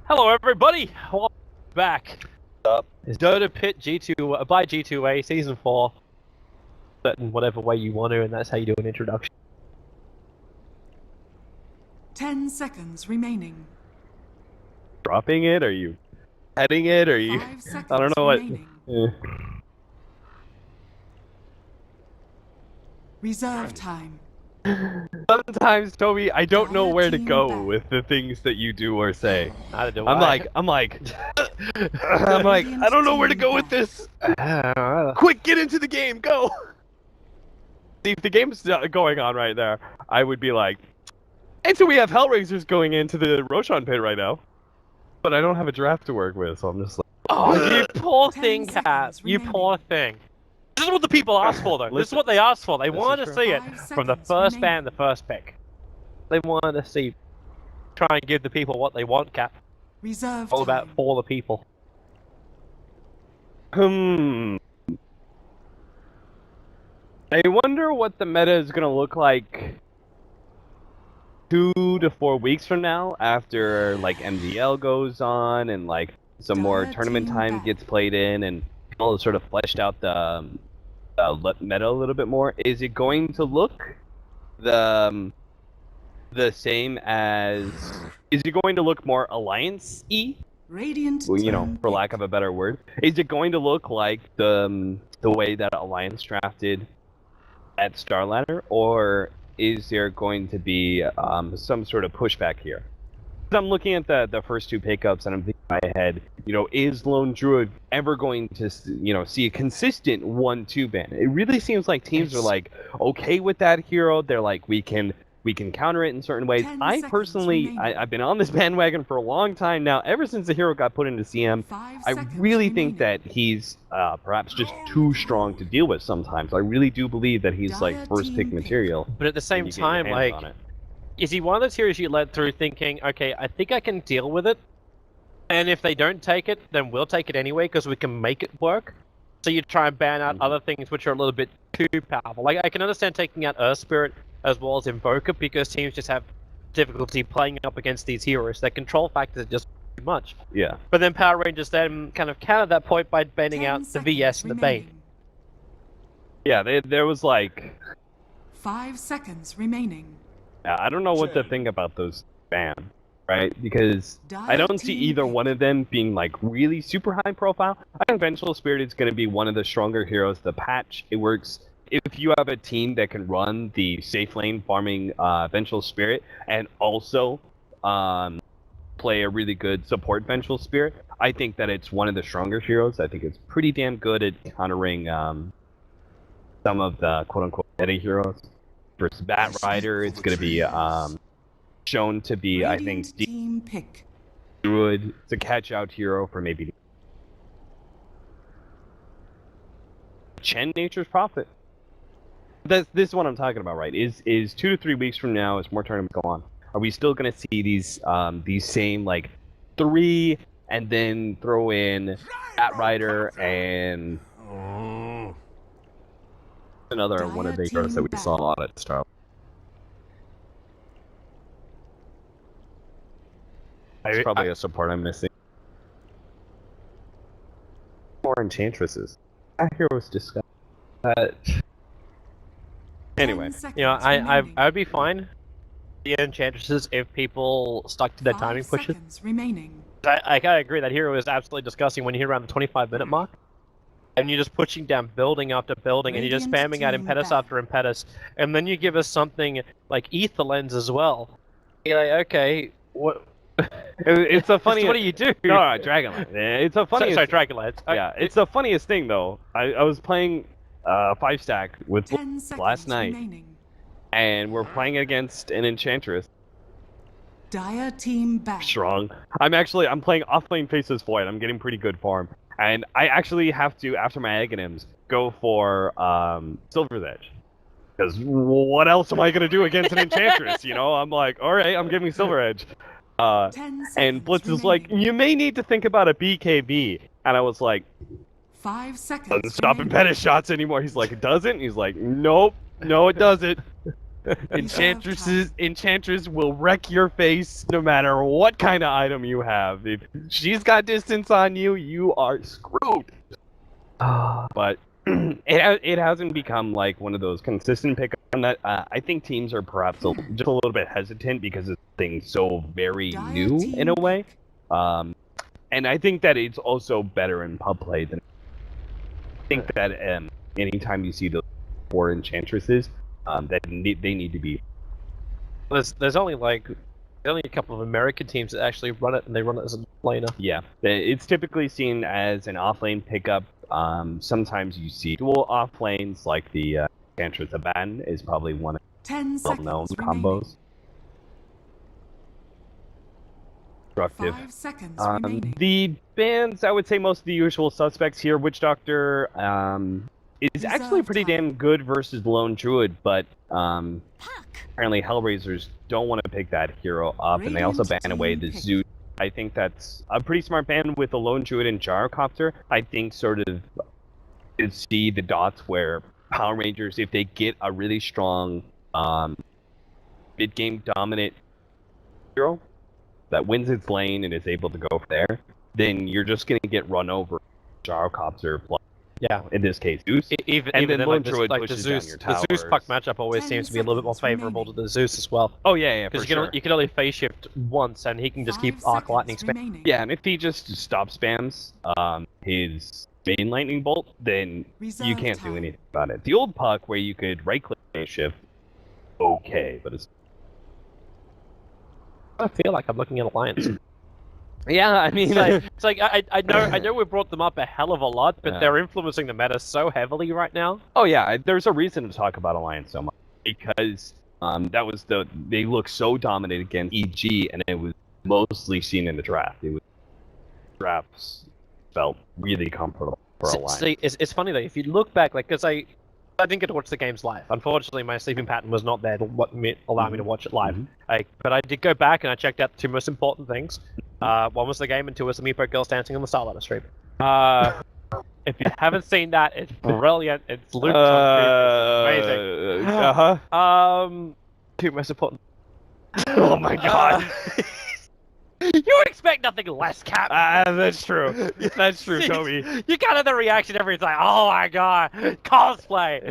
Hello, everybody. Welcome back. Up. It's Dota Pit G2 by G2A Season 4. In whatever way you want to, and that's how you do an introduction. 10 seconds remaining. Dropping it? Are you heading it? Are you? 5 seconds I don't know remaining. what. Reserve time. Sometimes, Toby, I don't know where to go with the things that you do or say. Neither do I'm I. like, I don't know where to go with this. Quick, get into the game, go! See, if the game's going on right there, I would be like, and so we have HellRaisers going into the Roshan pit right now. But I don't have a draft to work with, so I'm just like... Oh, you poor 10 thing, Cat. seconds You remaining. poor thing. This is what the people asked for, though. This is what they asked for. They wanted to see it 5 from the seconds first remaining. ban, the first pick. They wanted to see... Try and give the people what they want, Cat. Reserve All time. about for the people. I wonder what the meta is gonna look like 2 to 4 weeks from now, after like MDL goes on and like some more Dire tournament team time back. gets played in and people have sort of fleshed out the meta a little bit more. Is it going to look the same as? Is it going to look more alliance-y? Radiant Well, you know, team for lack of a better word, is it going to look like the way that Alliance drafted at Starladder, or is there going to be some sort of pushback here? I'm looking at the first two pickups, and I'm thinking in my head, you know, is Lone Druid ever going to, you know, see a consistent 1-2 ban? It really seems like teams are like okay with that hero. They're like, we can counter it in certain ways. 10 I seconds personally, remaining. I've been on this bandwagon for a long time now. Ever since the hero got put into CM, 5 I seconds really think remaining. that he's perhaps just too strong to deal with sometimes. I really do believe that he's like Dire first pick team pick. material. But at the same when you get your time, hands like... on it. Is he one of those heroes you led through thinking, okay, I think I can deal with it, and if they don't take it, then we'll take it anyway because we can make it work? So you try and ban out other things which are a little bit too powerful. Like, I can understand taking out Earth Spirit as well as Invoker because teams just have difficulty playing up against these heroes. Their control factors are just too much. Yeah. But then Power Rangers then kind of countered that point by banning 10 out the seconds VS and the Bane. remaining. Yeah, there was like... 5 seconds remaining. I don't know what to think about those bans, right? Because I don't see either one of them being like really super high profile. I think Vengeful Spirit is going to be one of the stronger heroes. The patch, it works if you have a team that can run the safe lane farming Vengeful Spirit and also play a really good support Vengeful Spirit. I think that it's one of the stronger heroes. I think it's pretty damn good at countering some of the quote-unquote meta heroes. Versus Bat Rider, it's going to be shown to be, I think, Radiant team pick. Druid. It's a catch-out hero for maybe Chen Nature's Prophet. This is what I'm talking about, right? Is 2 to 3 weeks from now, as more tournaments go on, are we still going to see these same like 3 and then throw in Bat Rider and another one of the heroes that we saw a lot at Star. It's probably a support I'm missing. More enchantresses. That hero was disgusting. Anyway, 10 seconds You know, remaining. I would be fine the Enchantresses if people stuck to their 5 timing pushes. seconds remaining. I agree, that hero is absolutely disgusting when you hit around the 25-minute mark. And you're just pushing down building after building, and you're just Radiant spamming out team impetus back. after impetus. And then you give us something like Ether Lens as well. You're like, okay, what... it's a funny. What do you do? No, Dragonlance. It's a funny. Sorry, Dragonlance. Yeah, it's the funniest thing though. I was playing 5-stack with 10 seconds last night, remaining. and we're playing against an Enchantress. Dire team back. Strong. I'm playing off-lane Faceless Void. I'm getting pretty good farm, and I actually have to, after my Aghanims, go for Silver's Edge. Because what else am I gonna do against an Enchantress? You know, I'm like, all right, I'm giving Silver Edge. 10 And seconds Blitz is like, remaining. you may need to think about a BKB. And I was like, 5 seconds doesn't stop remaining. impetus shots anymore. He's like, it doesn't? He's like, nope, no, it doesn't. Enchantress will wreck your face no matter what kind of item you have. If she's got distance on you, you are screwed. But it hasn't become like one of those consistent pickups. That I think teams are perhaps just a little bit hesitant because it's things so very new in a way. And I think that it's also better in pub play than. I think that anytime you see those 4 enchantresses, that they need to be. There's only a couple of American teams that actually run it, and they run it as a laner. Yeah, it's typically seen as an offlane pickup. Sometimes you see dual offlanes, like the Enchantress Aban is probably one of the well-known combos. Destructive. 5 seconds remaining. The bans, I would say most of the usual suspects here. Witch Doctor is actually pretty damn good versus Lone Druid, but apparently HellRaisers don't want to pick that hero up, and they also ban away the Zeus. I think that's a pretty smart ban with the Lone Druid and Gyrocopter. I think sort of you see the dots where Power Rangers, if they get a really strong mid-game dominant hero that wins its lane and is able to go there, then you're just going to get run over Gyrocopter plus, in this case, Zeus. Even then like the Zeus puck matchup always 10 seems to be a little bit more seconds favorable to remaining. the Zeus as well. Oh yeah, Because for sure. you can only phase shift once, and he can just keep 5 arc lightning seconds spam. remaining. Yeah, and if he just stop spams his main lightning bolt, then you Reserve can't do time. anything about it. The old puck where you could right-click and shift, okay, but it's I feel like I'm looking at Alliance. yeah, I mean, It's like I know we brought them up a hell of a lot, but Yeah. they're influencing the meta so heavily right now. oh yeah, there's a reason to talk about Alliance so much because they look so dominant against EG, and it was mostly seen in the draft. Drafts felt really comfortable for Alliance. See, it's funny though, if you look back, like, because I didn't get to watch the games live. Unfortunately, my sleeping pattern was not there to allow me to watch it live. But I did go back and I checked out the 2 most important things. One was the game, and 2 was the Meepo girls dancing on the Starlighter stream. If you haven't seen that, it's brilliant. It's looped on It's amazing. 2 most important. Oh my god. You expect nothing less, Cap. That's true. That's true, Toby. You kind of the reaction every time. Oh my god, cosplay.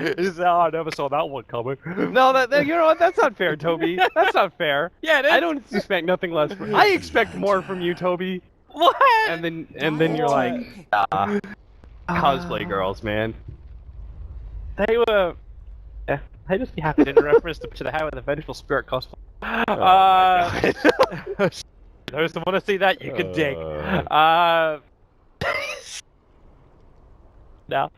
I never saw that one coming. No, you know what? That's not fair, Toby. That's not fair. Yeah, it is. I don't expect nothing less. I expect more from you, Toby. What? And then you're like, cosplay girls, man. They were. Yeah, they just be happy in reference to the how the vengeful spirit cosplay. Those who want to see that, you can dig. Now,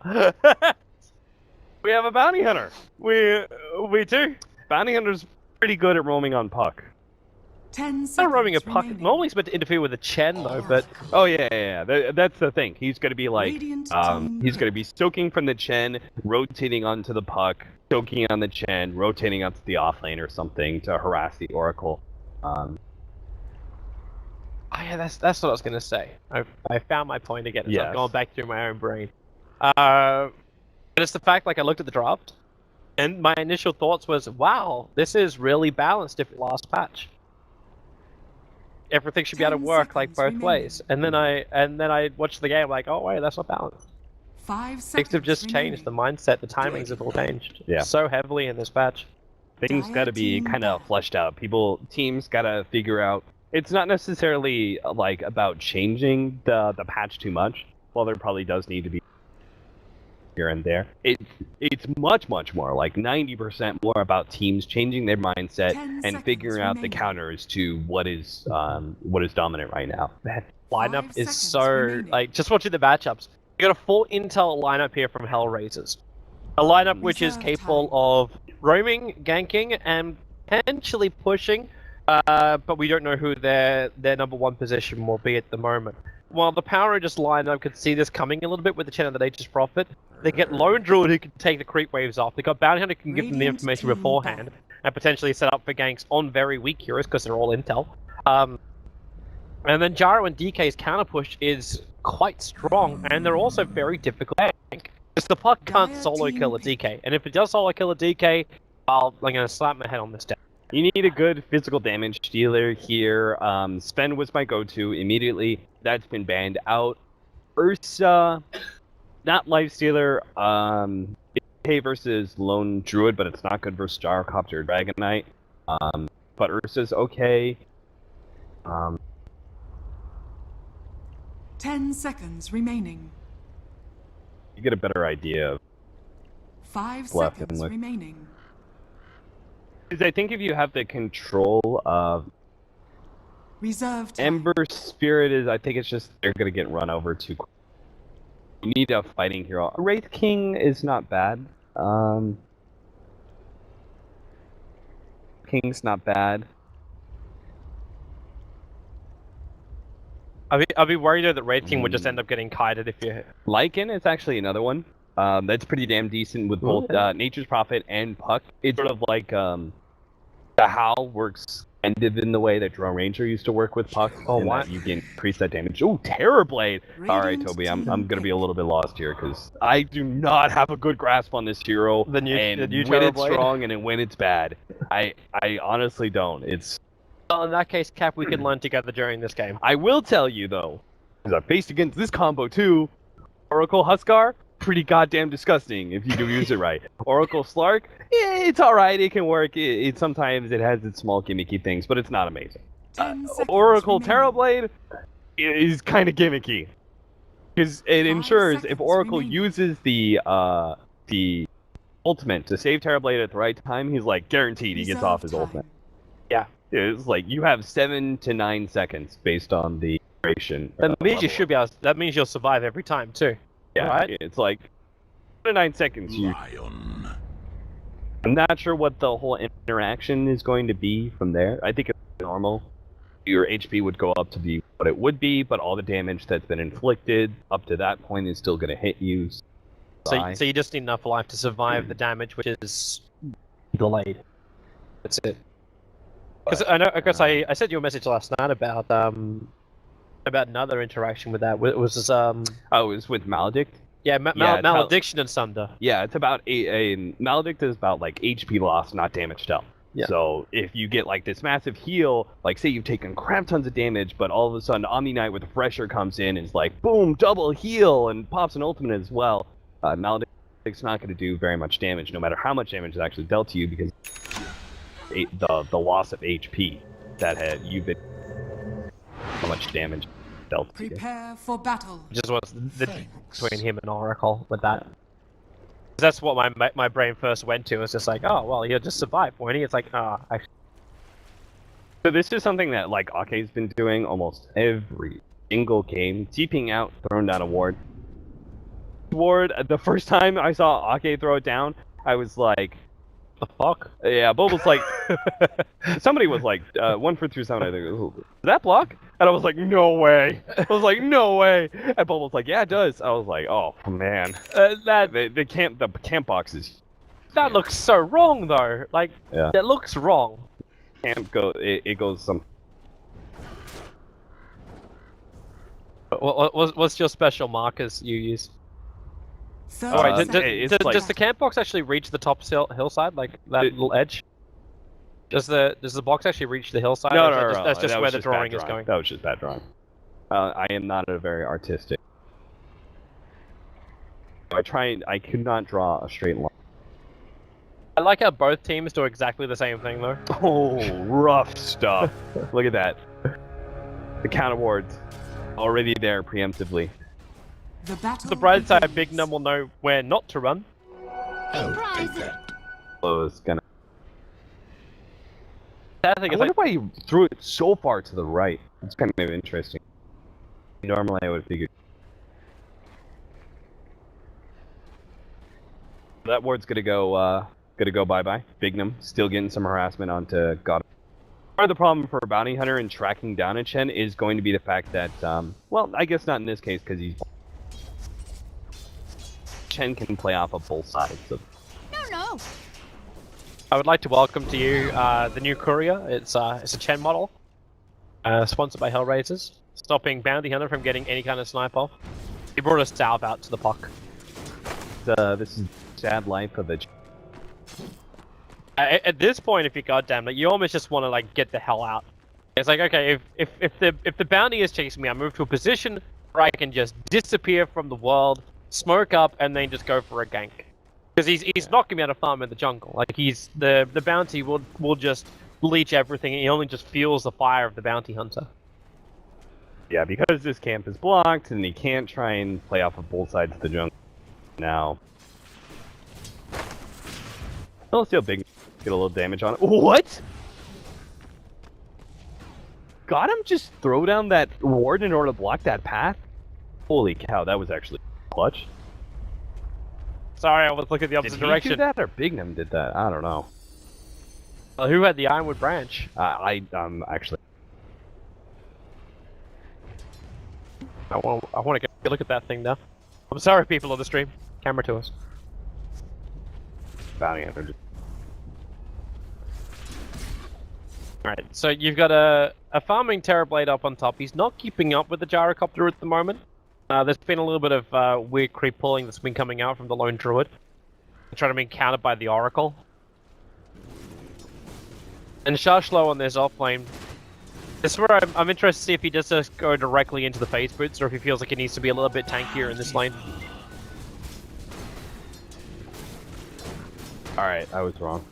We have a bounty hunter. we do. Bounty hunter's pretty good at roaming on puck. 10 seconds Not roaming a puck. remaining. Normally, it's meant to interfere with the Chen though, but Oh yeah. That's the thing. He's gonna be like, Radiant he's team gonna be stoking from the Chen, rotating onto the puck, stoking on the Chen, rotating onto the offlane or something to harass the Oracle. oh, yeah, that's what I was gonna say. I found my point again. It's Yes. not going back through my own brain. But it's the fact, like, I looked at the draft, and my initial thoughts was, wow, this is really balanced if last patch. Everything should be able to 10 work like both seconds ways. And then I watched the game like, oh wait, that's not balanced. 5 seconds Things have just changed. The remaining. mindset, the timings have all changed. Yeah. So heavily in this patch. Things Dire gotta be team kind of back. fleshed out. Teams gotta figure out. It's not necessarily like about changing the patch too much. Well, there probably does need to be here and there. It's much more like 90% more about teams changing their mindset 10 and seconds figuring out the remaining. counters to what is dominant right now. That lineup 5 is seconds so remaining. like just watching the matchups. You got a full intel lineup here from HellRaisers. A lineup which is Reserve capable time. of roaming, ganking, and potentially pushing. But we don't know who their number 1 position will be at the moment. While the Power Rangers lineup could see this coming a little bit with the Chen and the Nature's Prophet, they get Lone Druid who can take the creep waves off. They got Bounty Hunter who can give them the Radiant information team beforehand back. and potentially set up for ganks on very weak heroes because they're all intel. And then Gyro and DK's counter push is quite strong, and they're also very difficult to gank. Because the puck can't Dire solo team kill a pick. DK, and if it does solo kill a DK, I'm gonna slap my head on this deck. You need a good physical damage dealer here. Sven was my go-to immediately. That's been banned out. Ursa, not lifestealer. Okay versus Lone Druid, but it's not good versus Gyrocopter Dragon Knight. But Ursa's okay. 10 seconds remaining. You get a better idea of 5 left seconds and remaining. because I think if you have the control of Reserve time. Ember Spirit I think it's just they're gonna get run over too quick. You need a fighting hero. Wraith King is not bad. King's not bad. I'd be worried though that Wraith King would just end up getting kited if you... Lycan is actually another one. That's pretty damn decent with both Nature's Prophet and Puck. It's sort of like the Howl works kind of in the way that Drone Ranger used to work with Puck. Oh, in what? that you can increase that damage. Oh, Terrorblade! Alright, Radiant Toby, I'm team gonna be a little bit lost here because I do not have a good grasp on this hero. The new when it's Terrorblade? strong and when it's bad. I honestly don't. It's... Well, in that case, Cap, we can learn together during this game. I will tell you though, because I faced against this combo too, Oracle Huskar, pretty goddamn disgusting if you do use it right. Oracle Slark, it's alright, it can work. It sometimes it has its small gimmicky things, but it's not amazing. 10 seconds Oracle remaining. Terrorblade is kind of gimmicky. Because it 5 ensures if seconds Oracle remaining. uses the ultimate to save Terrorblade at the right time, he's like guaranteed he gets Reserve off his time. ultimate. Yeah, it's like you have 7 to 9 seconds based on the duration. That means you level. should be able. That means you'll survive every time too. Yeah, right? it's like 7 to 9 seconds. I'm not sure what the whole interaction is going to be from there. I think it's normal. Your HP would go up to be what it would be, but all the damage that's been inflicted up to that point is still going to hit you. So you just need enough life to survive the damage, which is delayed. That's it. Because I sent you a message last night about another interaction with that. It was Oh, it was with Maledict? yeah, Yeah, Malediction and Sunder. Yeah, it's about a Maledict is about like HP loss, not damage dealt. Yeah. So if you get like this massive heal, like say you've taken crap tons of damage, but all of a sudden Omni Knight with Refresher comes in and is like boom, double heal and pops an ultimate as well. Maledict's not going to do very much damage, no matter how much damage is actually dealt to you, because the loss of HP that you've been how much damage dealt to you. Prepare for battle. Just what's the difference between him and Oracle with that. 'Cause that's what my brain first went to. It's just like, oh well, he'll just survive, won't he? It's like, actually. So this is something that like Ake's been doing almost every single game, TPing out, throwing down a ward. Ward, the first time I saw Ake throw it down, I was like, The fuck? yeah, Bob was like, somebody was like, 1-4-3-7, I think, "Is that block?" And I was like, no way. I was like, no way. And Bob was like, yeah, it does. I was like, oh, man. The camp box is... That looks so wrong though. Like, Yeah. that looks wrong. Camp go, it goes some... What's your special markers you use? 30 Oh, wait, it's seconds. like- does the camp box actually reach the top hillside, like that little edge? Does the box actually reach the hillside? No, or is no, that no, just, that's just that where was the just bad drawing is going. That was just bad drawing. I am not a very artistic... I could not draw a straight line. I like how both teams do exactly the same thing though. Oh, rough stuff. Look at that. The counter wards already there preemptively. The battle The bright side, begins. Big Num will know where not to run. So it's gonna... I think I it's wonder like, why he threw it so far to the right. It's kind of interesting. Normally I would figure... That ward's gonna go bye-bye. Bignum still getting some harassment onto God. Part of the problem for a bounty hunter in tracking down a Chen is going to be the fact that, well, I guess not in this case because Chen can play off of both sides of... No. I would like to welcome to you the new courier. It's a Chen model, sponsored by HellRaisers, stopping bounty hunter from getting any kind of sniper. He brought a salve out to the puck. This is sad life of a... At this point, if you goddamn, like, you almost just want to like get the hell out. It's like, okay, if the bounty is chasing me, I move to a position where I can just disappear from the world, smoke up, and then just go for a gank. Because he's knocking me out of farm in the jungle. Like the bounty will just leech everything, and he only just fuels the fire of the bounty hunter. Yeah, because this camp is blocked, and he can't try and play off of both sides of the jungle now. Let's see how big. Get a little damage on it. What? Got him just throw down that ward in order to block that path? Holy cow, that was actually clutch. Sorry, I was looking the opposite direction. Did he do that or Bignum did that? I don't know. Who had the Ironwood branch? Actually. I want to get a look at that thing now. I'm sorry, people on the stream. Camera to us. Bounty hunter. Alright, so you've got a farming Terrorblade up on top. He's not keeping up with the Gyrocopter at the moment. There's been a little bit of weird creep pulling that's been coming out from the Lone Druid. Trying to be countered by the Oracle. And Shashlo on this off lane. This is where I'm interested to see if he does just go directly into the phase boots or if he feels like he needs to be a little bit tankier in this lane. Alright, I was wrong.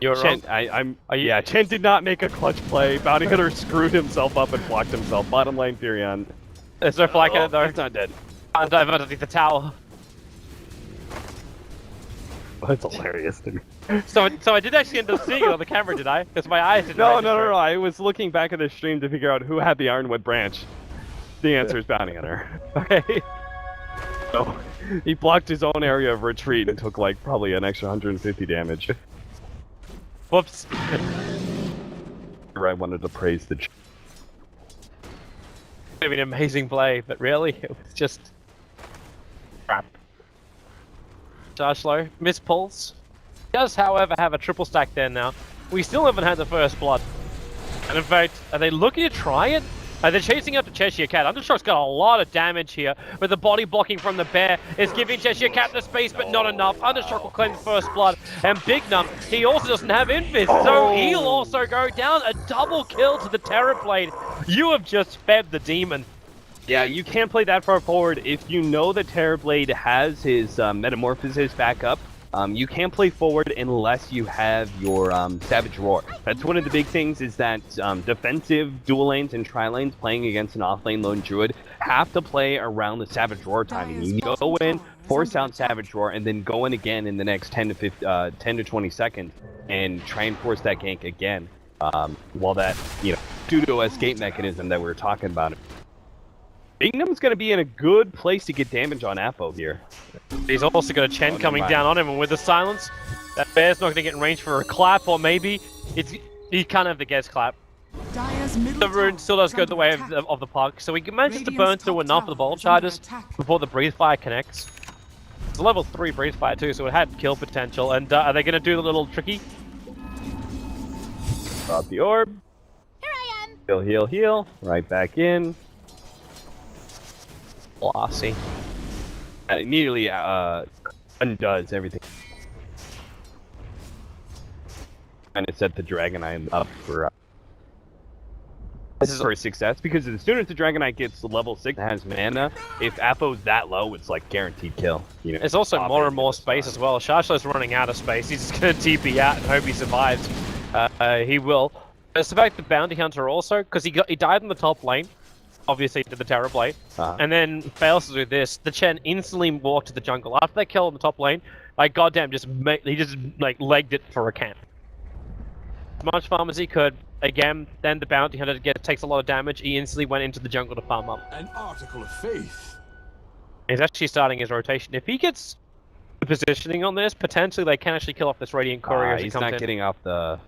You're Chen, wrong. Yeah, Chen did not make a clutch play. Bounty Hunter screwed himself up and blocked himself. Bottom lane Furion. There's no flag in it though. He's not dead. Can't dive underneath the tower. That's hilarious to me. So I did actually end up seeing it on the camera, did I? Because my eyes didn't No, register. I was looking back at the stream to figure out who had the Ironwood branch. The answer is Bounty Hunter. Okay. So, he blocked his own area of retreat and took like probably an extra 150 damage. Whoops. I wanted to praise the... It'd be an amazing play, but really, it was just crap. Shashlo, miss pulls. Does, however, have a triple stack there now. We still haven't had the first blood. And in fact, are they looking to try it? They're chasing after Cheshire Cat. Undershock's got a lot of damage here, but the body blocking from the bear is giving Cheshire Cat the space, but not enough. Undershock will claim the first blood, and Bignum, he also doesn't have Invis, so he'll also go down. A double kill to the Terrorblade. You have just fed the demon. Yeah, you can't play that far forward. If you know that Terrorblade has his Metamorphosis back up, you can't play forward unless you have your Savage Roar. That's one of the big things, is that defensive dual lanes and tri-lanes playing against an off-lane Lone Druid have to play around the Savage Roar timing. You go in, force out Savage Roar, and then go in again in the next 10 to 20 seconds and try and force that gank again. While that, pseudo escape mechanism that we were talking about. Bignum's going to be in a good place to get damage on Apo here. He's also got a Chen coming down on him, and with the silence, that bear's not going to get in range for a clap, or maybe he can't have the guess clap. The rune still does go the way of the puck, so he manages to burn through enough of the ball charges before the Breathe Fire connects. It's a level 3 Breathe Fire too, so it had kill potential, and are they going to do the little tricky? Drop the orb. Here I am. Heal, heal, heal. Right back in. Glossy. And it immediately undoes everything. And it set the Dragonite up for success, because as soon as the Dragonite gets level 6 and has mana, if Apo's that low, it's like guaranteed kill. There's also more and more space as well. Shashlo's running out of space. He's just going to TP out and hope he survives. He will. It's the fact the Bounty Hunter also, because he died in the top lane. Obviously to the Terrorblade, and then fails to do this. The Chen instantly walked to the jungle after that kill in the top lane. Like goddamn, he just like legged it for a camp. As much farm as he could. Again, then the Bounty Hunter takes a lot of damage. He instantly went into the jungle to farm up. An article of faith. He's actually starting his rotation. If he gets the positioning on this, potentially they can actually kill off this Radiant Courier. He's not getting off the.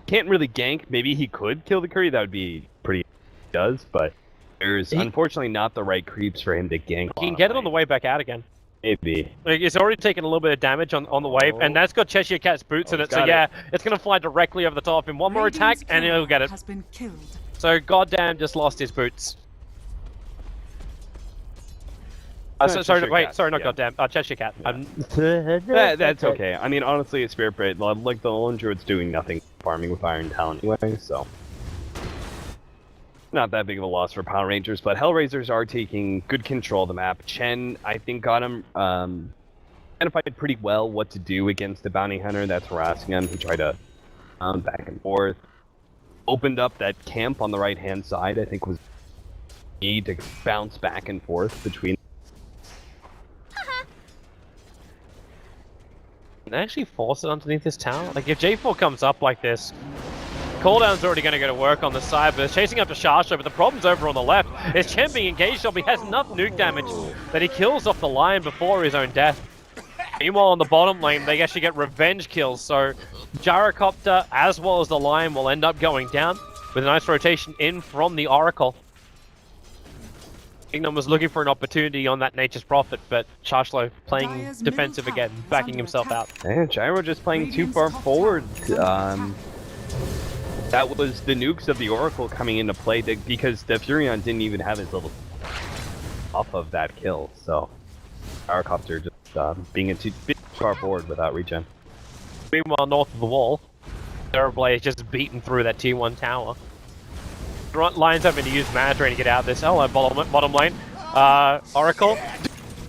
Can't really gank. Maybe he could kill the Courier. That would be pretty. Does, but there's unfortunately not the right creeps for him to gank. He can get it on the way back out again. Maybe. Like, it's already taken a little bit of damage on the wave, and that's got Cheshire Cat's boots in it, so yeah, it's going to fly directly over the top of him. One more attack, and he'll get it. Has been killed. So goddamn just lost his boots. Sorry, not goddamn. Cheshire Cat. That's okay. I mean, honestly, a Spirit Blade, like the lone druid's doing nothing farming with Iron Talon anyway, so not that big of a loss for Power Rangers. But HellRaisers are taking good control of the map. Chen, I think, got him identified pretty well what to do against the bounty hunter that's harassing him. He tried to back and forth, opened up that camp on the right hand side. I think was need to bounce back and forth between. Can they actually force it underneath this tower? Like, if J4 comes up like this, cooldown's already going to go to work on the side, but it's chasing up to Sharsho, but the problem's over on the left. It's Chen being engaged up, he has enough nuke damage that he kills off the lion before his own death. Meanwhile, on the bottom lane, they actually get revenge kills, so Gyrocopter, as well as the lion, will end up going down with a nice rotation in from the Oracle. Kingdom was looking for an opportunity on that Nature's Prophet, but Charshlo playing defensive again, backing himself out. And Gyro just playing too far forward. That was the nukes of the Oracle coming into play because the Furion didn't even have his little off of that kill. So Gyrocopter just being too far forward without regen. Meanwhile, north of the wall, Terrorblade is just beaten through that T1 tower. Lion's having to use mana drain to get out of this. Hello, bottom lane. Oracle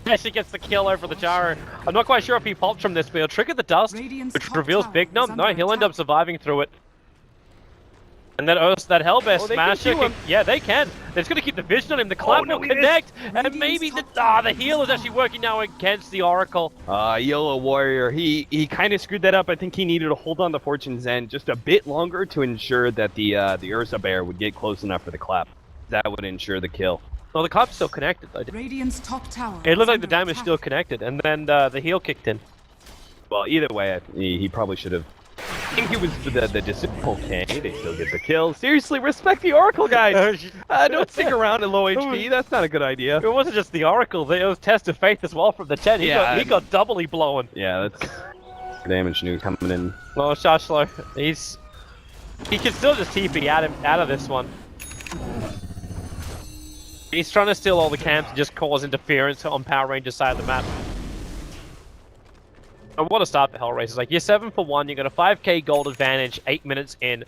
actually gets the kill over the Gyro. I'm not quite sure if he pops from this, but he'll trigger the dust, which reveals Big Num. No, he'll end up surviving through it. And then that Hellbear Smasher yeah, they can. They're just going to keep the vision on him. The clap will connect, and maybe the heal is actually working now against the Oracle. Yellow Warrior, he kind of screwed that up. I think he needed to hold on to Fortune's End just a bit longer to ensure that the Ursa Bear would get close enough for the clap. That would ensure the kill. Well, the clap's still connected, though. Radiant's top tower. It looked like the damage still connected, and then the heal kicked in. Well, either way, he probably should have. I think he was the disciple king. They still get the kill. Seriously, respect the Oracle, guys. Don't stick around at low HP. That's not a good idea. It wasn't just the Oracle. It was Test of Faith as well from the 10. He got doubly blown. Yeah, that's damage news coming in. Well, Shashlo, he can still just TP out of this one. He's trying to steal all the camps and just cause interference on Power Rangers' side of the map. I want to start the HellRaisers. Like, you're 7 for 1, you got a 5k gold advantage, 8 minutes in,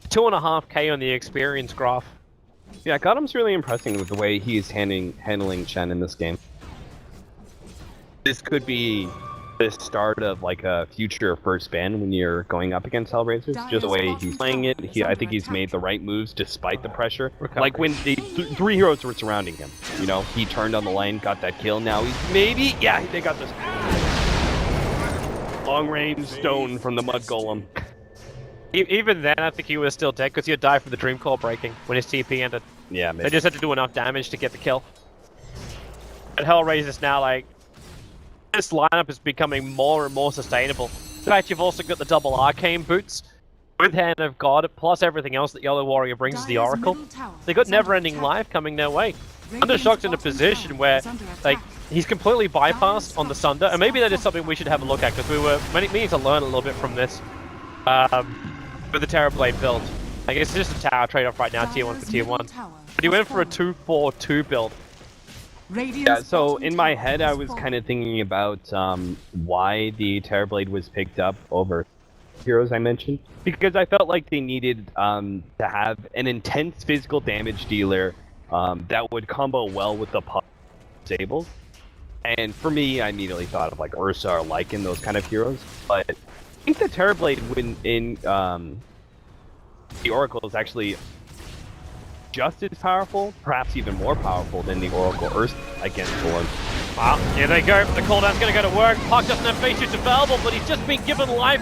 2.5k on the experience graph. Yeah, Gotham's really impressing with the way he's handling Chen in this game. This could be the start of like a future first ban when you're going up against HellRaisers. Just the way he's playing it, I think he's made the right moves despite the pressure. Like when the 3 heroes were surrounding him, you know, he turned on the lane, got that kill. Now he's they got this long range stone from the Mud Golem. Even then, I think he was still dead because he had died from the Dream Core breaking when his TP ended. Yeah, maybe. They just had to do enough damage to get the kill. And HellRaisers now, like, this lineup is becoming more and more sustainable. In fact, you've also got the double Arcane boots with Hand of God, plus everything else that Yellow Warrior brings to the Oracle. They got Never-Ending Life coming their way. Undershock's in a position where, like, he's completely bypassed on the Sunder, and maybe that is something we should have a look at, because we were meaning to learn a little bit from this with the Terrorblade build. Like, it's just a tower trade-off right now, tier 1 for tier 1. But he went for a 2-4-2 build. Yeah, so in my head, I was kind of thinking about why the Terrorblade was picked up over heroes I mentioned, because I felt like they needed to have an intense physical damage dealer that would combo well with the Sables. And for me, I immediately thought of like Ursa or Lycan, those kind of heroes. But I think the Terrorblade in the Oracle is actually just as powerful, perhaps even more powerful than the Oracle Ursa against Thorn. Wow, here they go. The cooldown's going to go to work. Puck doesn't have face shoots available, but he's just been given life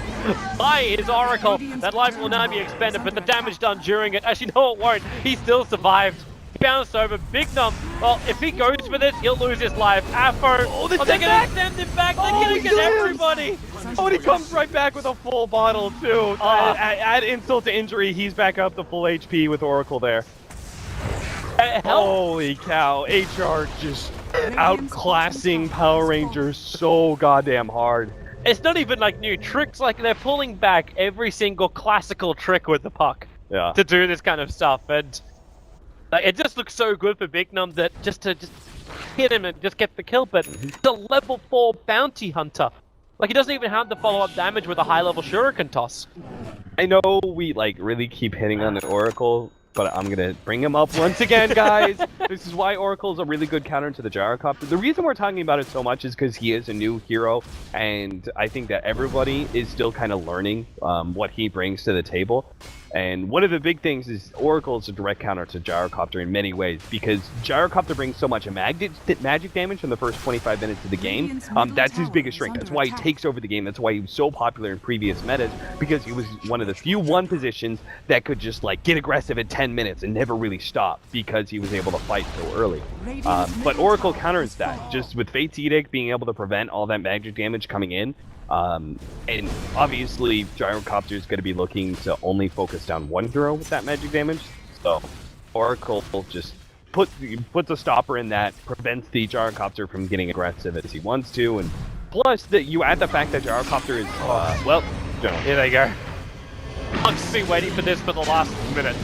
by his Oracle. That life will now be expended, but the damage done during it, actually, no, it won't. He still survived. He bounced over. Big Num, well, if he goes for this, he'll lose his life. Afro, they're going to send him back. They're going to get everybody. Oh, and he comes right back with a full bottle, too. Add insult to injury, he's back up to full HP with Oracle there. Holy cow, HR just outclassing Power Rangers so goddamn hard. It's not even like new tricks, like they're pulling back every single classical trick with the puck to do this kind of stuff, and like, it just looks so good for Big Num that just hit him and just get the kill, but the level 4 bounty hunter. Like, he doesn't even have the follow-up damage with a high-level shuriken toss. I know we, like, really keep hitting on the Oracle, but I'm gonna bring him up once again, guys! This is why Oracle's a really good counter to the Gyrocopter. The reason we're talking about it so much is because he is a new hero, and I think that everybody is still kind of learning what he brings to the table. And one of the big things is Oracle is a direct counter to Gyrocopter in many ways, because Gyrocopter brings so much magic damage in the first 25 minutes of the game. That's his biggest strength. That's why he takes over the game. That's why he was so popular in previous metas, because he was one of the few one positions that could just like get aggressive at 10 minutes and never really stop, because he was able to fight so early. But Oracle counters that, just with Fate's Edict being able to prevent all that magic damage coming in. And obviously, Gyrocopter is going to be looking to only focus down one hero with that magic damage. So, Oracle just puts a stopper in that, prevents the Gyrocopter from getting aggressive as he wants to, and plus that you add the fact that Gyrocopter is, well, here they go. I've been waiting for this for the last minute.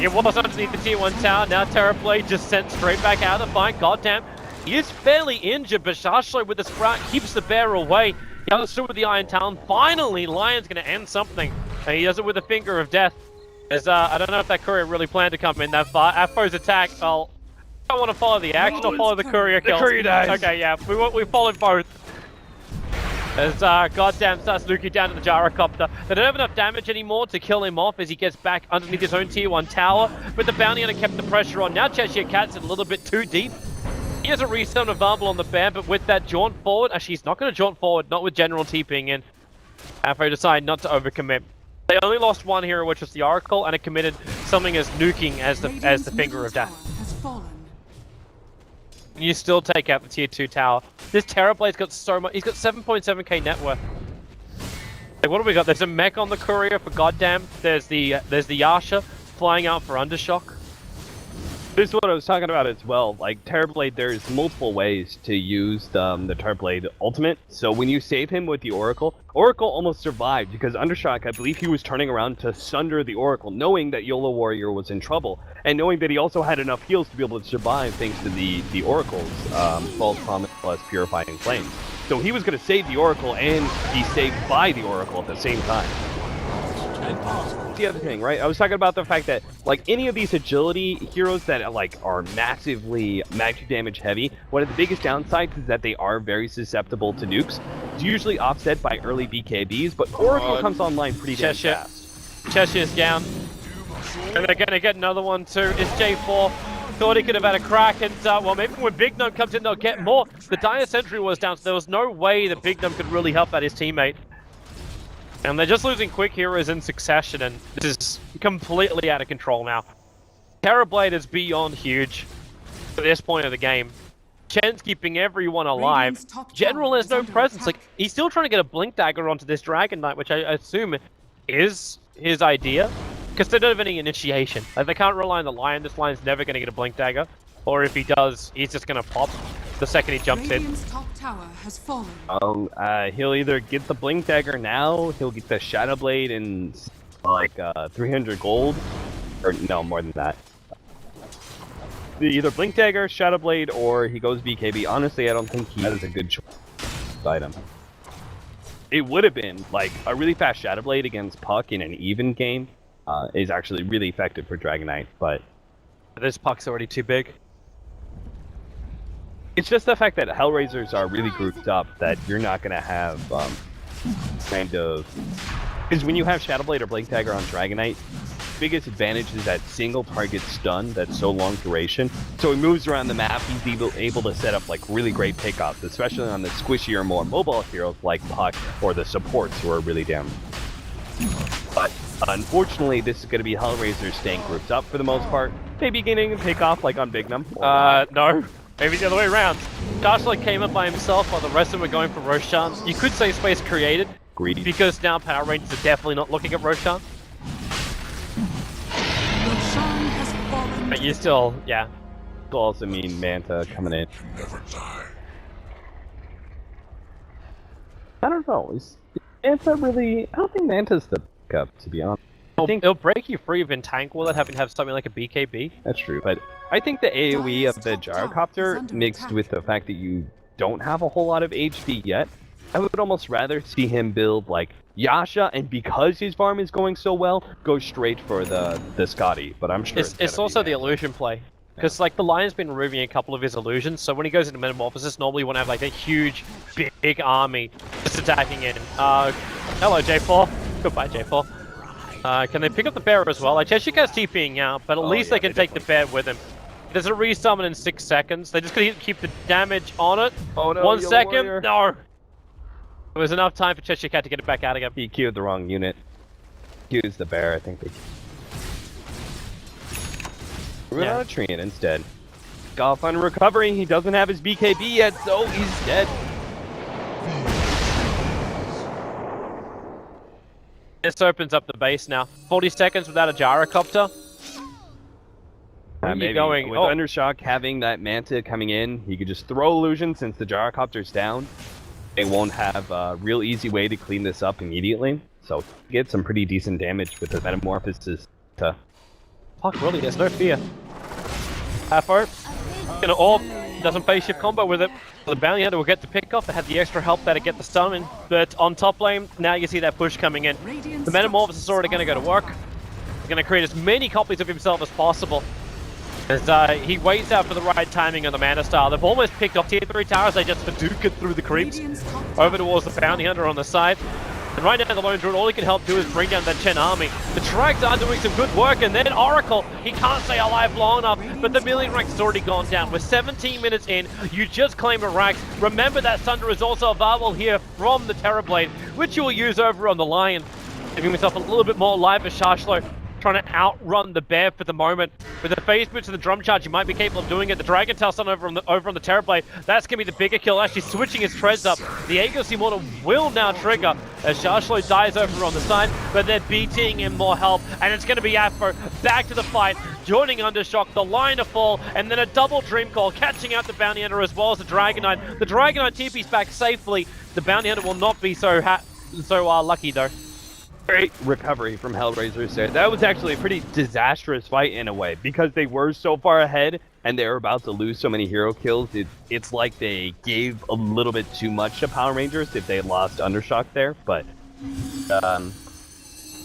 It was underneath the tier 1 tower, now Terrorblade just sent straight back out of the fight. Goddamn, he is fairly injured, but Shashlo with the sprout keeps the bear away. He goes through with the Iron Talon. Finally, Lion's going to end something. And he does it with a finger of death. As, I don't know if that courier really planned to come in that far. Afo's attack, I don't want to follow the action or follow the courier kill. The courier dies. Okay, yeah, we followed both. As, goddamn starts Luki down to the Gyrocopter. They don't have enough damage anymore to kill him off as he gets back underneath his own tier 1 tower. But the bounty hunter kept the pressure on. Now Cheshire Cat's a little bit too deep. He has a reset of Varble on the bear, but with that jaunt forward, actually he's not going to jaunt forward, not with General TPing in. Afo decide not to overcommit. They only lost one hero, which was the Oracle, and it committed something as nuking as the finger of death. You still take out the tier 2 tower. This Terrorblade's got so much. He's got 7.7k net worth. Like, what do we got? There's a mech on the courier for goddamn. There's the Yasha flying out for Undershock. This is what I was talking about as well. Like, Terrorblade, there's multiple ways to use the Terrorblade ultimate. So when you save him with the Oracle, Oracle almost survived because Undershock, I believe he was turning around to sunder the Oracle, knowing that YOLO Warrior was in trouble, and knowing that he also had enough heals to be able to survive thanks to the Oracle's False Promise plus Purifying Flames. So he was going to save the Oracle and be saved by the Oracle at the same time. The other thing, right? I was talking about the fact that, like, any of these agility heroes that, like, are massively magic damage heavy, one of the biggest downsides is that they are very susceptible to nukes. It's usually offset by early BKBs, but Oracle comes online pretty damn fast. Cheshire's down. And they're going to get another one, too. It's J4. Thought he could have had a crack, and, well, maybe when Big Gnome comes in, they'll get more. The Dire Sentry was down, so there was no way that Big Gnome could really help out his teammate. And they're just losing quick heroes in succession, and this is completely out of control now. Terrorblade is beyond huge at this point of the game. Chen's keeping everyone alive. General has no presence. Like, he's still trying to get a Blink Dagger onto this Dragon Knight, which I assume is his idea. Because they don't have any initiation. Like, they can't rely on the Lion. This Lion's never going to get a Blink Dagger. Or if he does, he's just going to pop the second he jumps in. Tower has fallen. He'll either get the Blink Dagger now, he'll get the Shadow Blade and like 300 gold, or no, more than that. Either Blink Dagger, Shadow Blade, or he goes BKB. Honestly, I don't think that is a good choice item. It would have been like a really fast Shadow Blade against Puck in an even game is actually really effective for Dragon Knight, but this Puck's already too big. It's just the fact that HellRaisers are really grouped up that you're not going to have kind of... Because when you have Shadowblade or Blink Dagger on Dragon Knight, biggest advantage is that single target stun that's so long duration. So he moves around the map, he's able to set up like really great pickups, especially on the squishier, more mobile heroes like Puck or the supports who are really down. But unfortunately, this is going to be HellRaisers staying grouped up for the most part. Maybe getting a pick off like on Big Gnome. No. Maybe the other way around. Darshlight came up by himself while the rest of them were going for Roshan. You could say space created. Greedy. Because now Power Rangers are definitely not looking at Roshan. Roshan has fallen. But you still, yeah. It'll also mean Manta coming in. I don't know. Is Manta really... I don't think Manta's the pickup, to be honest. It'll break you free even tank without having to have something like a BKB. That's true, but I think the AoE of the gyrocopter mixed with the fact that you don't have a whole lot of HP yet, I would almost rather see him build like Yasha, and because his farm is going so well, go straight for the Scotty. But I'm sure it's also the illusion play. Because like the Lion's been removing a couple of his illusions, so when he goes into Metamorphosis, normally you want to have like a huge, big army just attacking in. Hello J4. Goodbye J4. Can they pick up the bear as well? Like Jessica's TPing out, but at least they can take the bear with him. There's a resummon in 6 seconds. They're just gonna keep the damage on it. Oh no, 1 second. Warrior. No. There was enough time for Cheshire Cat to get it back out again. He queued the wrong unit. Queues the bear, I think. We're on a Treant instead. Golf on recovery. He doesn't have his BKB yet, so he's dead. This opens up the base now. 40 seconds without a gyrocopter. Maybe going? With Undershock having that Manta coming in, he could just throw illusion since the gyrocopter's down. They won't have a real easy way to clean this up immediately, so get some pretty decent damage with the Metamorphosis to... Fuck, really, there's no fear. Half-art. Gonna AWP, doesn't phase shift combo with it. The Bounty Hunter will get the pick off, they had the extra help there to get the stun in. But on top lane, now you see that push coming in. The Metamorphosis is already gonna go to work. He's gonna create as many copies of himself as possible. As he waits out for the right timing on the Mana Star. They've almost picked off tier 3 towers, they just Hadouken it through the creeps. Over towards the Bounty Hunter on the side. And right now the Lone Druid, all he can help do is bring down that Chen army. The Trags are doing some good work, and then Oracle, he can't stay alive long enough, but the Million Rax has already gone down. We're 17 minutes in, you just claim a Rax. Remember that Sunder is also available here from the Terrorblade, which you will use over on the Lion. Giving himself a little bit more alive as Shashlo, trying to outrun the bear for the moment. With the phase boots and the drum charge, you might be capable of doing it. The Dragon Tail Stun over on the Terrorblade, that's going to be the bigger kill. Actually switching his treads up. The Aegis Immortal will now trigger as Shashlo dies over on the side, but they're beating him more help. And it's going to be Afro back to the fight, joining Undershock, the line to fall, and then a double Dream Call, catching out the Bounty Hunter as well as the Dragon Knight. The Dragon Knight TP's back safely. The Bounty Hunter will not be so lucky though. Great recovery from HellRaisers there. That was actually a pretty disastrous fight in a way, because they were so far ahead and they were about to lose so many hero kills. It's like they gave a little bit too much to Power Rangers if they lost Undershock there, but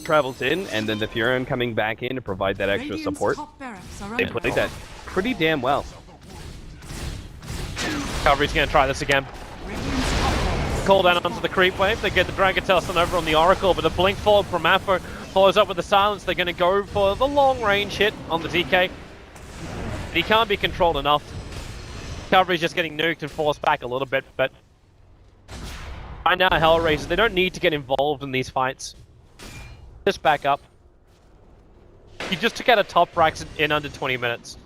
travels in, and then the Furon coming back in to provide that extra support. They played that pretty damn well. Cavalry's going to try this again. Call down onto the creep wave. They get the Dragon Tail Stun over on the Oracle, but the blink forward from Afro follows up with the silence. They're going to go for the long range hit on the DK. But he can't be controlled enough. Cavalry's just getting nuked and forced back a little bit, but right now HellRaisers, they don't need to get involved in these fights. Just back up. You just took out a top Rax in under 20 minutes.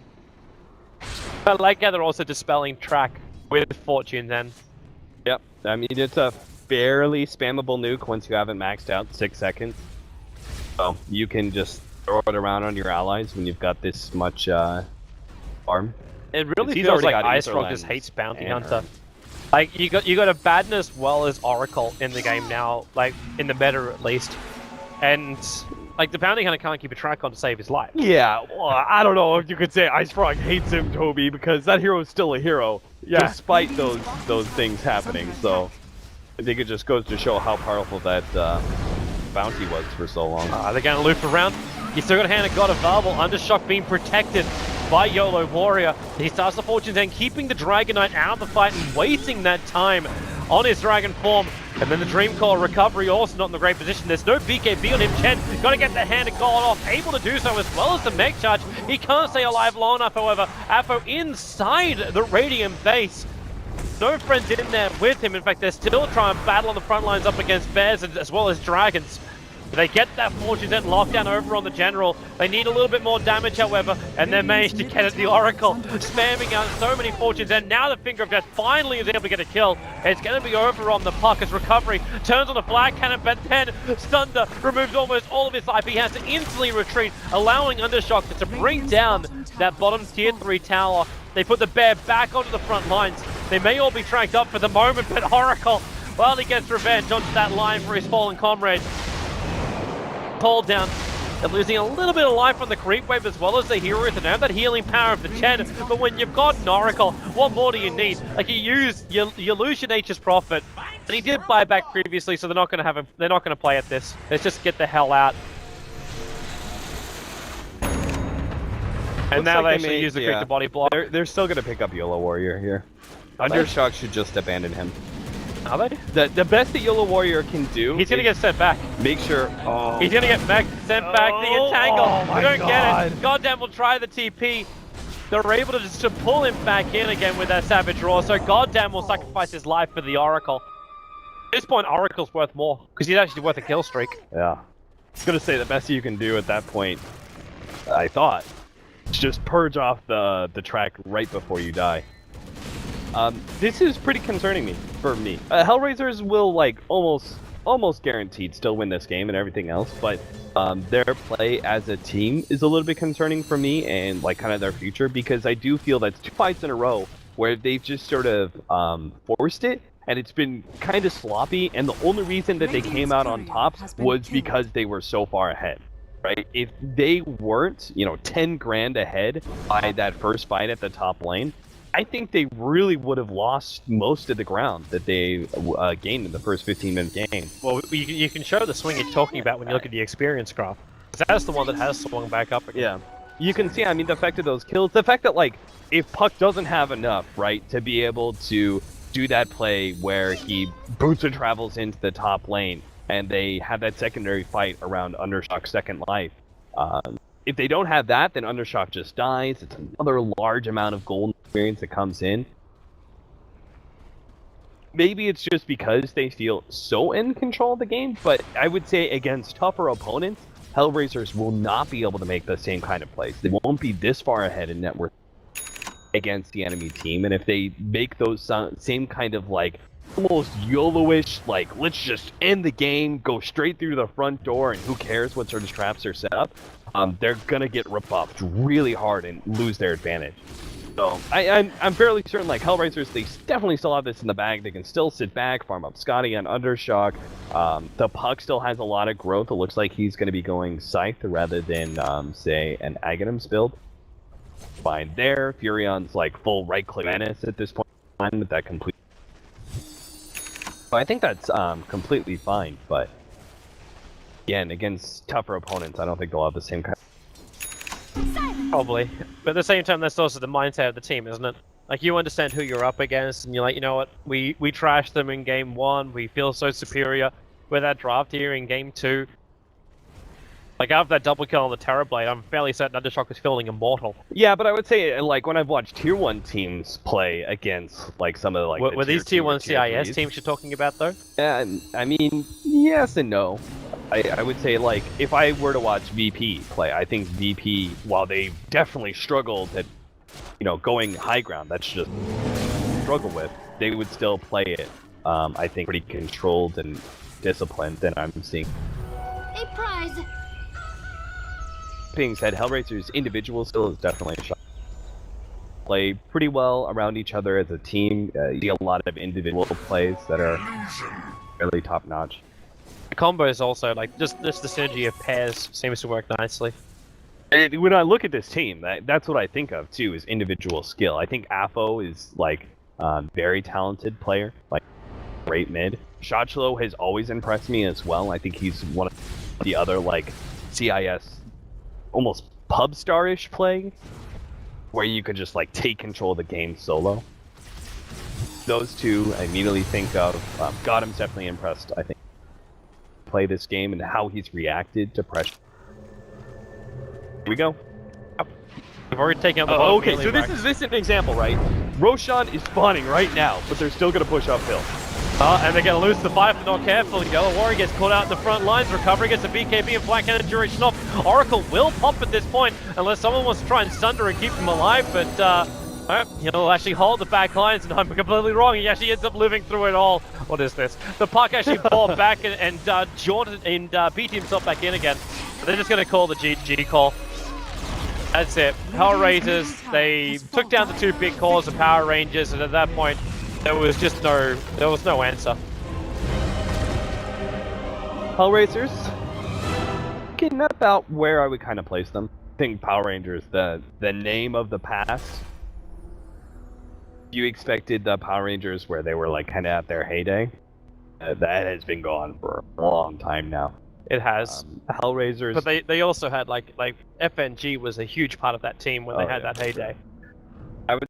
I like how they're also dispelling track with Fortune then. Yep, I mean, it's a fairly spammable nuke once you haven't maxed out 6 seconds. So you can just throw it around on your allies when you've got this much farm. It really feels like Ice Rock just hates Bounty Hunter. Like, you got a Baden as well as Oracle in the game now, like, in the meta at least. And, like, the Bounty Hunter can't keep a track on to save his life. Yeah, well, I don't know if you could say Ice Frog hates him, Toby, because that hero is still a hero. Yeah. Despite those things happening, so I think it just goes to show how powerful that bounty was for so long. They're going to loop around. You still got a Hand of God available. Undershock being protected by YOLO Warrior. He starts the Fortune's End, keeping the Dragon Knight out of the fight and wasting that time on his Dragon form. And then the Dream Call recovery also not in the great position. There's no BKB on him. Chen got to get the Hand of God off. Able to do so as well as the mech charge. He can't stay alive long enough, however. Afo inside the Radiant base. No friends in there with him. In fact, they're still trying to battle on the front lines up against bears as well as dragons. They get that Fortune's End lockdown over on the General. They need a little bit more damage, however, and they managed to get it. The Oracle spamming out so many Fortune's End. Now the Finger of Death finally is able to get a kill. It's going to be over on the puck as recovery turns on the flag cannon, but then Thunder removes almost all of his life. He has to instantly retreat, allowing Undershock to bring down that bottom tier 3 tower. They put the bear back onto the front lines. They may all be tracked up for the moment, but Oracle, well, he gets revenge onto that line for his fallen comrade. Pulled down They're losing a little bit of life on the creep wave as well as the heroes, and have that healing power of the Chen. But when you've got an Oracle, what more do you need? Like you lose your Nature's Prophet, and he did buy back previously, so they're not gonna play at this. Let's just get the hell out. And now they actually use the quick to body block. They're still gonna pick up YOLO Warrior here. Undershock should just abandon him. Are they? The best that YOLO Warrior can do. He's gonna get sent back. Make sure. Oh. He's gonna get sent back. The entangle. Oh We don't get it. Goddamn will try the TP. They're able to just pull him back in again with that Savage Roar. So Goddamn will sacrifice his life for the Oracle. At this point, Oracle's worth more because he's actually worth a kill streak. Yeah. I was gonna say the best you can do at that point, I thought, is just purge off the track right before you die. This is pretty concerning for me. HellRaisers will like almost guaranteed still win this game and everything else, but their play as a team is a little bit concerning for me and like kind of their future, because I do feel that's 2 fights in a row where they've just sort of forced it, and it's been kind of sloppy, and the only reason that they came out on top was because they were so far ahead. Right? If they weren't, 10 grand ahead by that first fight at the top lane, I think they really would have lost most of the ground that they gained in the first 15-minute game. Well, you can show the swing you're talking about when you look at the experience graph. That's the one that has swung back up again. Yeah. You can see, I mean, the effect of those kills, the fact that, like, if Puck doesn't have enough, right, to be able to do that play where he boots and travels into the top lane, and they have that secondary fight around Undershock's second life. If they don't have that, then Undershock just dies. It's another large amount of golden experience that comes in. Maybe it's just because they feel so in control of the game, but I would say against tougher opponents, HellRaisers will not be able to make the same kind of plays. They won't be this far ahead in net worth against the enemy team, and if they make those same kind of like almost YOLO-ish, like, let's just end the game, go straight through the front door, and who cares what sort of traps are set up, they're gonna get rebuffed really hard and lose their advantage. So, I'm fairly certain, like, HellRaisers, they definitely still have this in the bag. They can still sit back, farm up Scotty on Undershock. The Puck still has a lot of growth. It looks like he's gonna be going Scythe rather than, say, an Aghanims build. Fine there. Furion's, like, full right-click menace at this point with that complete. I think that's completely fine, but again, against tougher opponents, I don't think they'll have the same kind of... Probably. But at the same time, that's also the mindset of the team, isn't it? Like, you understand who you're up against, and you're like, you know what, we trashed them in game 1, we feel so superior with that draft here in game 2. Like, after that double kill on the Terrorblade, I'm fairly certain Undershock is feeling immortal. Yeah, but I would say, like, when I've watched Tier 1 teams play against, like, some of the, like... Were these Tier 1 CIS teams you're talking about, though? Yeah, I mean, yes and no. I would say, like, if I were to watch VP play, I think VP, while they definitely struggled at, going high ground, that's just struggle with, they would still play it, I think, pretty controlled and disciplined than I'm seeing. A prize! Being said, HellRaisers' individual skill is definitely a shot. Play pretty well around each other as a team. You see a lot of individual plays that are really top-notch. The combos also, like, just the synergy of pairs seems to work nicely. And when I look at this team, that's what I think of, too, is individual skill. I think Afo is, like, very talented player, like, great mid. Shotchlo has always impressed me as well. I think he's one of the other, like, CIS almost pub star-ish play, where you could just like take control of the game solo. Those two I immediately think of. Gotham's definitely impressed, I think, play this game and how he's reacted to pressure. Here we go. We've already taken out the okay, so this is an example, right? Roshan is spawning right now, but they're still gonna push uphill. And they're going to lose the fight if they're not careful. YOLO Warrior gets caught out in the front lines. Recovery gets a BKB and flank cannon duration off. Oracle will pop at this point unless someone wants to try and sunder and keep him alive. But he'll actually hold the back lines, and I'm completely wrong. He actually ends up living through it all. What is this? The Puck actually bought back and jaunted and beat himself back in again. They're just going to call the GG call. That's it. HellRaisers, they took down the 2 big cores of Power Rangers, and at that point, there was no answer. HellRaisers thinking about where I would kind of place them. I think Power Rangers, the name of the past. You expected the Power Rangers where they were like kind of at their heyday. That has been gone for a long time now. It has. HellRaisers. But they also had like FNG was a huge part of that team when they had that heyday.